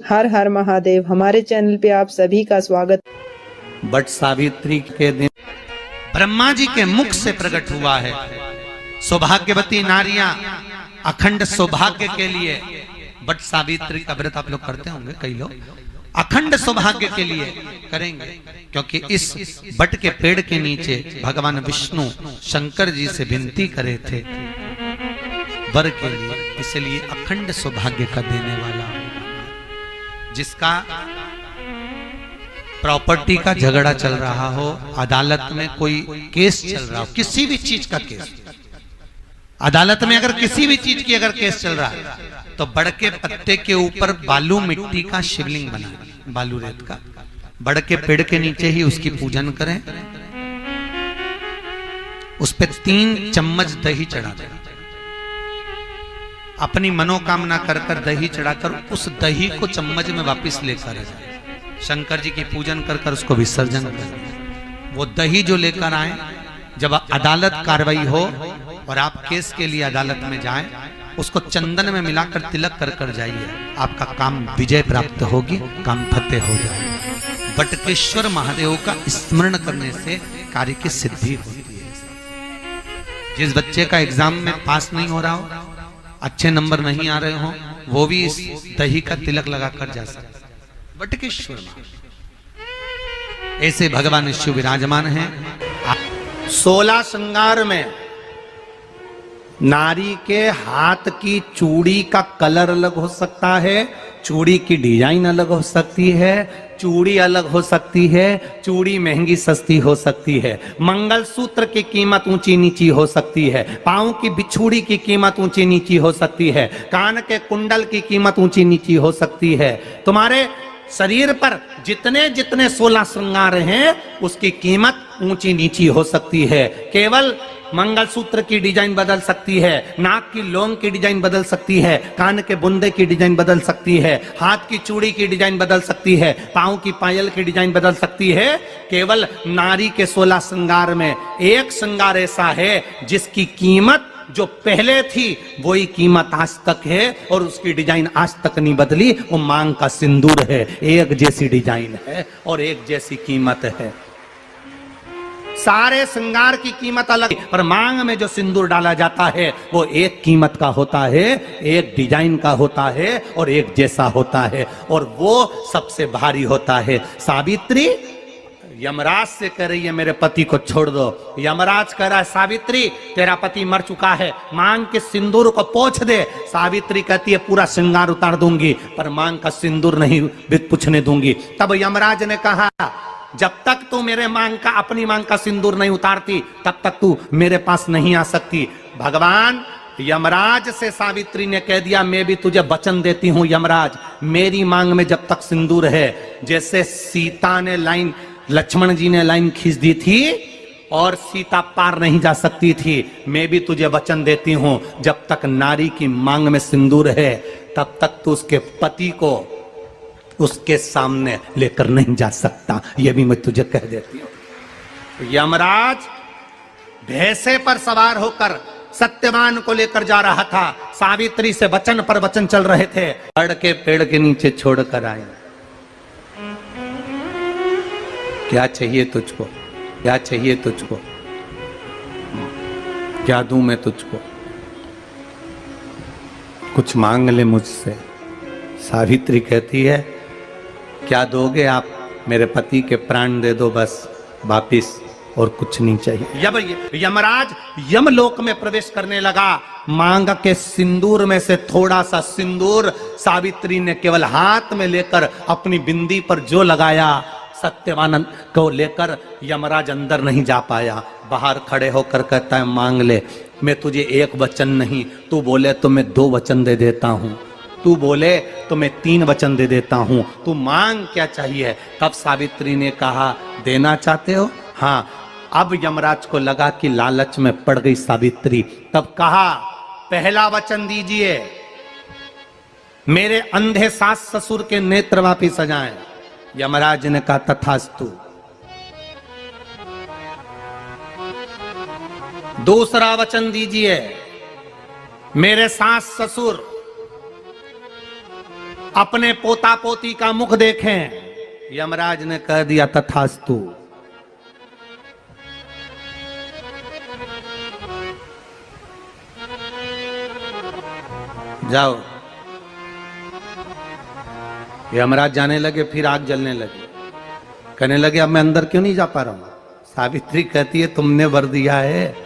हर हर महादेव। हमारे चैनल पे आप सभी का स्वागत। बट सावित्री के दिन ब्रह्मा जी के मुख से प्रकट हुआ है। सौभाग्यवती नारियां अखंड सौभाग्य के लिए बट सावित्री का व्रत आप लोग करते होंगे, कई लोग अखंड सौभाग्य के लिए करेंगे, क्योंकि इस बट के पेड़ के नीचे भगवान विष्णु शंकर जी से विनती करे थे वर के लिए, इसलिए अखंड सौभाग्य का देने वाला जिसका प्रॉपर्टी का झगड़ा चल रहा हो, अदालत में कोई केस चल रहा हो, किसी भी चीज का केस, अदालत में अगर किसी भी चीज की अगर केस चल रहा है तो बड़ के पत्ते के ऊपर बालू मिट्टी का शिवलिंग बना, बालू रेत का, बड़ के पेड़ के नीचे ही उसकी पूजन करें, उस पे 3 चम्मच दही चढ़ा दें, अपनी मनोकामना कर कर दही चढ़ाकर उस दही को चम्मच में वापस लेकर आ जाए, शंकर जी की पूजन कर कर उसको विसर्जन करें। वो दही जो लेकर आए, जब अदालत कार्रवाई हो और आप केस के लिए अदालत में जाएं, उसको चंदन में मिलाकर तिलक कर कर जाइए, आपका काम विजय प्राप्त होगी, काम फतेह हो जाएगा। बटकेश्वर महादेव का स्मरण करने से कार्य की सिद्धि होती है। जिस बच्चे का एग्जाम में पास नहीं हो रहा हो, अच्छे नंबर नहीं आ रहे हो, वो भी इस दही का तिलक लगाकर जा सकता। बटकेश्वर ऐसे भगवान शिव विराजमान हैं। 16 श्रृंगार में नारी के हाथ की चूड़ी का कलर अलग हो सकता है, चूड़ी की डिजाइन अलग हो सकती है, चूड़ी अलग हो सकती है, चूड़ी महंगी सस्ती हो सकती है, मंगलसूत्र की कीमत ऊंची नीची हो सकती है, पांव की बिछुड़ी की कीमत ऊंची नीची हो सकती है, कान के कुंडल की कीमत ऊंची नीची हो सकती है। तुम्हारे शरीर पर जितने जितने 16 श्रृंगार हैं उसकी कीमत ऊंची नीची हो सकती है। केवल मंगलसूत्र की डिजाइन बदल सकती है, नाक की लौंग की डिजाइन बदल सकती है, कान के बुंदे की डिजाइन बदल सकती है, हाथ की चूड़ी की डिजाइन बदल सकती है, पांव की पायल की डिजाइन बदल सकती है। केवल नारी के 16 श्रृंगार में एक श्रृंगार ऐसा है जिसकी कीमत जो पहले थी वही कीमत आज तक है और उसकी डिजाइन आज तक नहीं बदली। वो मांग का सिंदूर है, एक जैसी डिजाइन है और एक जैसी कीमत है। सारे श्रृंगार की कीमत अलग, पर मांग में जो सिंदूर डाला जाता है वो एक कीमत का होता है, एक डिजाइन का होता है और एक जैसा होता है, और वो सबसे भारी होता है। सावित्री यमराज से कह रही है मेरे पति को छोड़ दो। यमराज कह रहा है सावित्री तेरा पति मर चुका है, मांग के सिंदूर को पोंछ दे। सावित्री कहती है पूरा श्रृंगार उतार दूंगी पर मांग का सिंदूर नहीं पूछने दूंगी। तब यमराज ने कहा जब तक तू मेरे मांग का, अपनी मांग का सिंदूर नहीं उतारती तब तक तू मेरे पास नहीं आ सकती। भगवान यमराज से सावित्री ने कह दिया मैं भी तुझे वचन देती हूं यमराज, मेरी मांग में जब तक सिंदूर है, जैसे सीता ने लाइन, लक्ष्मण जी ने लाइन खींच दी थी और सीता पार नहीं जा सकती थी, मैं भी तुझे वचन देती हूं जब तक नारी की मांग में सिंदूर है तब तक तू उसके पति को उसके सामने लेकर नहीं जा सकता, यह भी मैं तुझे कह देती हूं। यमराज भैंसे पर सवार होकर सत्यवान को लेकर जा रहा था, सावित्री से वचन पर वचन चल रहे थे, बड़ के पेड़ के नीचे छोड़कर आए। क्या चाहिए तुझको, क्या चाहिए तुझको, क्या दूं मैं तुझको, कुछ मांग ले मुझसे। सावित्री कहती है क्या दोगे आप, मेरे पति के प्राण दे दो बस वापिस, और कुछ नहीं चाहिए। यमराज यमलोक में प्रवेश करने लगा, मांग के सिंदूर में से थोड़ा सा सिंदूर सावित्री ने केवल हाथ में लेकर अपनी बिंदी पर जो लगाया, सत्यवान को लेकर यमराज अंदर नहीं जा पाया, बाहर खड़े होकर कहता है मांग ले, मैं तुझे एक वचन नहीं, तू बोले तो मैं 2 वचन दे देता हूं, तू बोले तो मैं 3 वचन दे देता हूं, तू मांग क्या चाहिए। तब सावित्री ने कहा देना चाहते हो, हाँ। अब यमराज को लगा कि लालच में पड़ गई सावित्री, तब कहा पहला वचन दीजिए, मेरे अंधे सास ससुर के नेत्र वापिस आ जाएं। यमराज ने कहा तथास्तु। दूसरा वचन दीजिए, मेरे सास ससुर अपने पोता पोती का मुख देखें। यमराज ने कह दिया तथास्तु। जाओ। यमराज जाने लगे, फिर आग जलने लगी। कहने लगे अब मैं अंदर क्यों नहीं जा पा रहा हूं? सावित्री कहती है तुमने वर दिया है,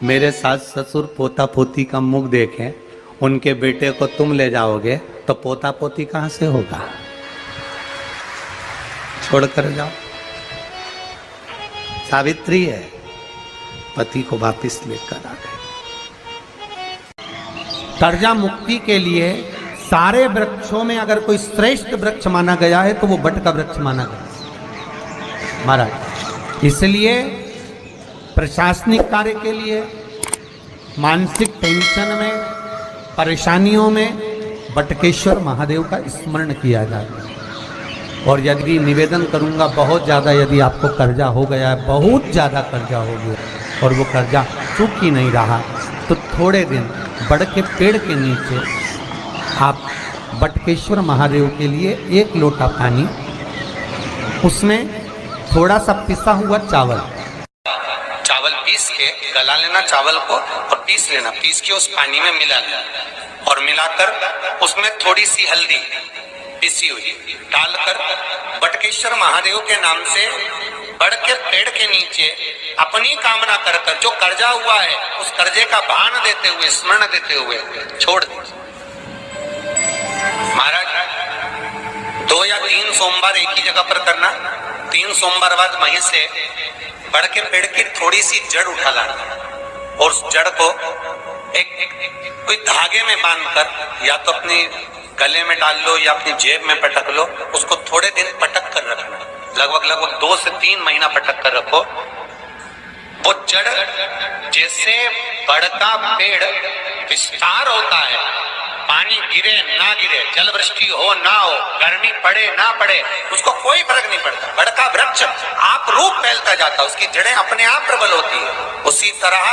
मेरे सास ससुर पोता पोती का मुख देखें, उनके बेटे को तुम ले जाओगे तो पोता पोती कहां से होगा? छोड़कर जाओ। सावित्री है, पति को वापिस लेकर आ गए। कर्जा मुक्ति के लिए सारे वृक्षों में अगर कोई श्रेष्ठ वृक्ष माना गया है तो वो बट का वृक्ष माना गया महाराज। इसलिए प्रशासनिक कार्य के लिए, मानसिक टेंशन में, परेशानियों में बटकेश्वर महादेव का स्मरण किया जाता है। और यदि निवेदन करूंगा, बहुत ज़्यादा यदि आपको कर्जा हो गया है, बहुत ज़्यादा कर्जा हो गया और वो कर्जा चूक ही नहीं रहा, तो थोड़े दिन बड़ के पेड़ के नीचे आप बटकेश्वर महादेव के लिए 1 लोटा पानी, उसमें थोड़ा सा पिसा हुआ चावल पीस के गला लेना, चावल को और पीस लेना, पीस के उस पानी में मिला लेना और मिलाकर उसमें थोड़ी सी हल्दी पिसी हुई डालकर बटकेश्वर महादेव के नाम से बड़ के पेड़ के नीचे अपनी कामना कर कर जो कर्जा हुआ है उस कर्जे का भान देते हुए, स्मरण देते हुए छोड़ दे। महाराज 2 या 3 सोमवार एक ही जगह पर करना। 3 सोमवार बाद वहीं से बड़ के पेड़ की थोड़ी सी जड़ उठा लाना और उस जड़ को कोई धागे में बांधकर या तो अपने गले में डाल लो या अपनी जेब में पटक लो, उसको थोड़े दिन पटक कर रखना, लगभग 2 से 3 महीना पटक कर रखो। वो जड़ जैसे बड़का पेड़ विस्तार होता है, पानी गिरे ना गिरे, जल वृष्टि हो ना हो, गर्मी पड़े ना पड़े, उसको कोई फर्क नहीं पड़ता। बड़का वृक्ष आप रूप फैलता जाता, उसकी जड़ें अपने आप प्रबल होती है। उसी तरह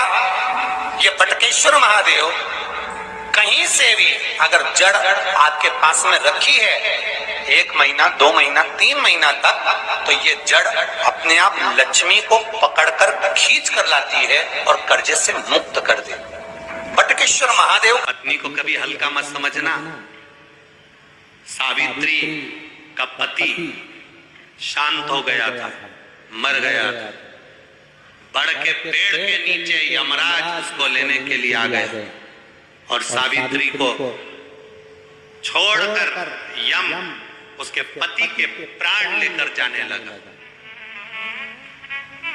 ये बटकेश्वर महादेव कहीं से भी अगर जड़ आपके पास में रखी है 1 महीना, 2 महीना, 3 महीना तक, तो ये जड़ अपने आप लक्ष्मी को पकड़कर खींच कर लाती है और कर्जे से मुक्त कर देती है। बटकेश्वर महादेव। पत्नी को कभी हल्का मत समझना। सावित्री का पति शांत हो गया था, मर गया था। बड़ के पेड़ के नीचे यमराज उसको लेने के लिए आ गए और सावित्री को छोड़कर यम उसके पति के प्राण लेकर जाने लगा।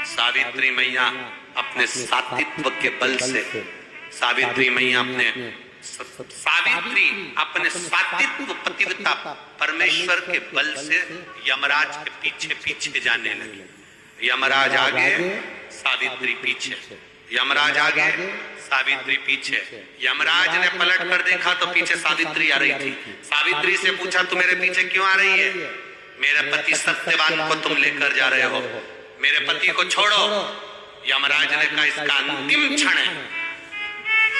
सावित्री मैया अपने सात्वित्व के बल से, सावित्री मैया अपने सात्वित्व पतिव्रता परमेश्वर के बल से यमराज के पीछे पीछे जाने लगी। यमराज आगे, सावित्री पीछे, यमराज आगे, सावित्री पीछे। यमराज ने पलट कर देखा तो पीछे सावित्री आ रही थी। सावित्री से पूछा तू मेरे पीछे क्यों आ रही है? मेरे पति सत्यवान को तुम लेकर जा रहे हो, मेरे पति को छोड़ो। यमराज ने कहा इसका अंतिम क्षण है,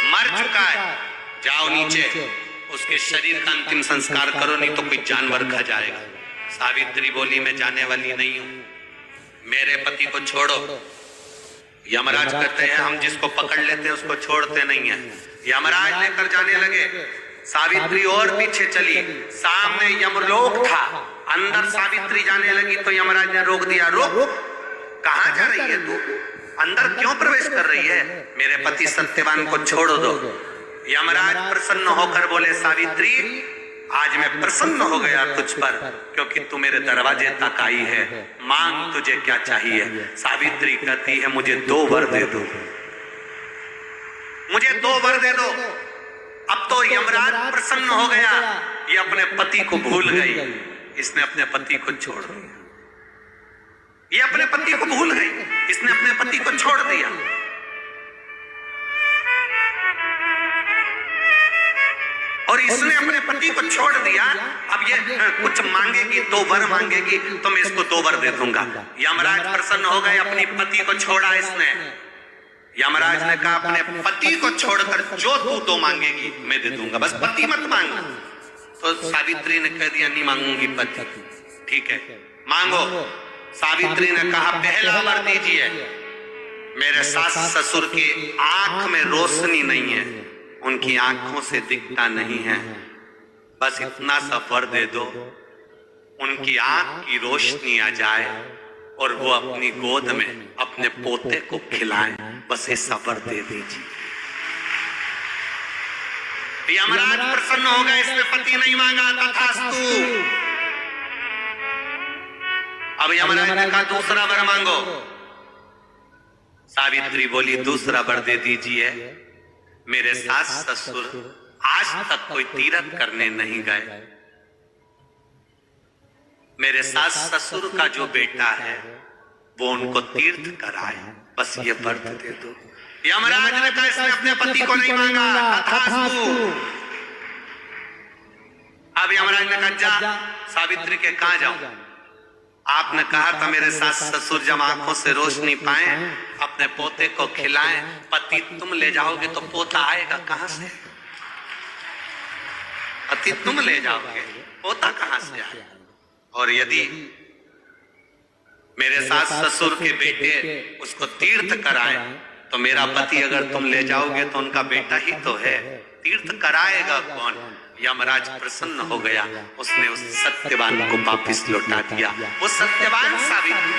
मर चुका है, जाओ नीचे उसके शरीर का अंतिम संस्कार करो, नहीं तो कोई जानवर खा जाएगा। सावित्री बोली मैं जाने वाली नहीं हूं, मेरे पति को छोड़ो। यमराज कहते हैं हम जिसको पकड़ लेते हैं उसको छोड़ते नहीं है। यमराज लेकर जाने लगे, सावित्री और पीछे चली, सामने यमलोक था, अंदर सावित्री जाने लगी तो यमराज ने रोक दिया, रोक, कहां जा रही है तू, अंदर क्यों प्रवेश कर रही है, मेरे पति सत्यवान को छोड़ दो। यमराज प्रसन्न होकर बोले सावित्री आज मैं प्रसन्न हो गया तुझ पर, क्योंकि तू मेरे दरवाजे तक आई है, मांग तुझे क्या चाहिए। सावित्री कहती है मुझे 2 वर दे दो, मुझे 2 वर दे दो। अब तो यमराज प्रसन्न हो गया, ये अपने पति को भूल गई, इसने अपने पति को छोड़ दिया। ये अपने पति को भूल गई, इसने अपने पति को छोड़ दिया। और इसने अपने पति को छोड़ दिया। अब ये कुछ मांगेगी, 2 वर मांगेगी तो मैं इसको 2 वर दे दूंगा। यमराज प्रसन्न हो गए, अपनी पति को छोड़ा इसने। यमराज ने कहा अपने पति को छोड़कर जो तू 2 मांगेगी मैं दे दूंगा, बस पति मत मांग। तो सावित्री ने कह दिया नहीं मांगूंगी पति। ठीक है, मांगो। सावित्री ने कहा पहला वर दीजिए, मेरे सास ससुर की आंख में रोशनी नहीं है, उनकी आंखों से दिखता नहीं है, बस इतना सा वर दे दो, उनकी आंख की रोशनी आ जाए और वो अपनी गोद में अपने पोते को खिलाएं, बस ऐसा वर दे दीजिए। यमराज प्रसन्न हो गए, इसने पति नहीं मांगा, तथास्तु। अब यमराज ने कहा दूसरा वर मांगो। सावित्री बोली दूसरा वर दे दीजिए, मेरे सास ससुर आज तक कोई तीर्थ करने नहीं गए, मेरे सास ससुर का जो बेटा है वो उनको तीर्थ कराए, बस ये व्रत दे दो। यमराज ने कहा इसने अपने पति को नहीं मांगा, तथास्तु। अब यमराज ने कहा जा सावित्री के कहां जाऊं, आपने कहा था मेरे सास ससुर जब आंखों से रोशनी पाए अपने पोते को खिलाएं, पति तुम ले जाओगे तो पोता आएगा कहां से? पति तुम ले जाओगे, पोता कहां से आएगा? और यदि मेरे सास ससुर के बेटे उसको तीर्थ कराएं तो मेरा पति अगर तुम ले जाओगे तो उनका बेटा ही तो है, तीर्थ कराएगा कौन? यमराज प्रसन्न हो गया, उसने उस सत्यवान को वापिस लौटा दिया। वो सत्यवान सावित्री।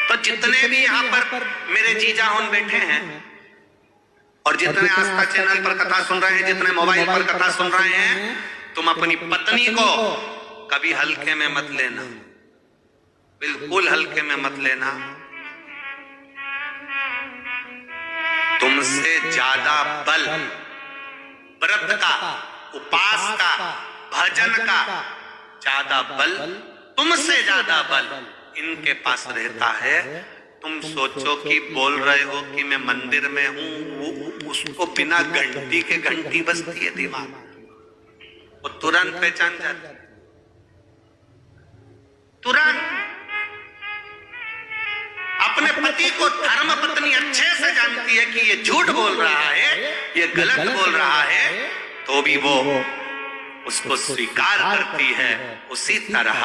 तो जितने भी यहाँ पर मेरे जीजा होन बैठे हैं और जितने आस्था चैनल पर कथा सुन रहे हैं, जितने मोबाइल पर कथा सुन रहे हैं, तुम अपनी पत्नी को कभी हल्के में मत लेना, बिल्कुल हल्के में मत लेना। तुमसे ज्यादा बल व्रत का, उपास का, भजन का ज्यादा बल, तुमसे ज्यादा बल इनके पास रहता है। तुम सोचो कि बोल रहे हो कि मैं मंदिर में हूं, उसको बिना घंटी के घंटी बजती है दिमाग, वो तुरंत पहचान जाता है, तुरंत। अपने पति को धर्म पत्नी अच्छे से जानती है कि ये झूठ बोल रहा है, ये गलत बोल रहा है, तो भी वो उसको स्वीकार करती है। उसी तरह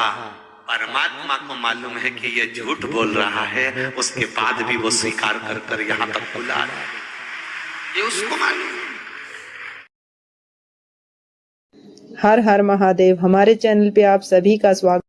परमात्मा को मालूम है कि ये झूठ बोल रहा है, उसके बाद भी वो स्वीकार कर कर यहाँ तक बुला रहा है, ये उसको मालूम है। हर हर महादेव। हमारे चैनल पे आप सभी का स्वागत।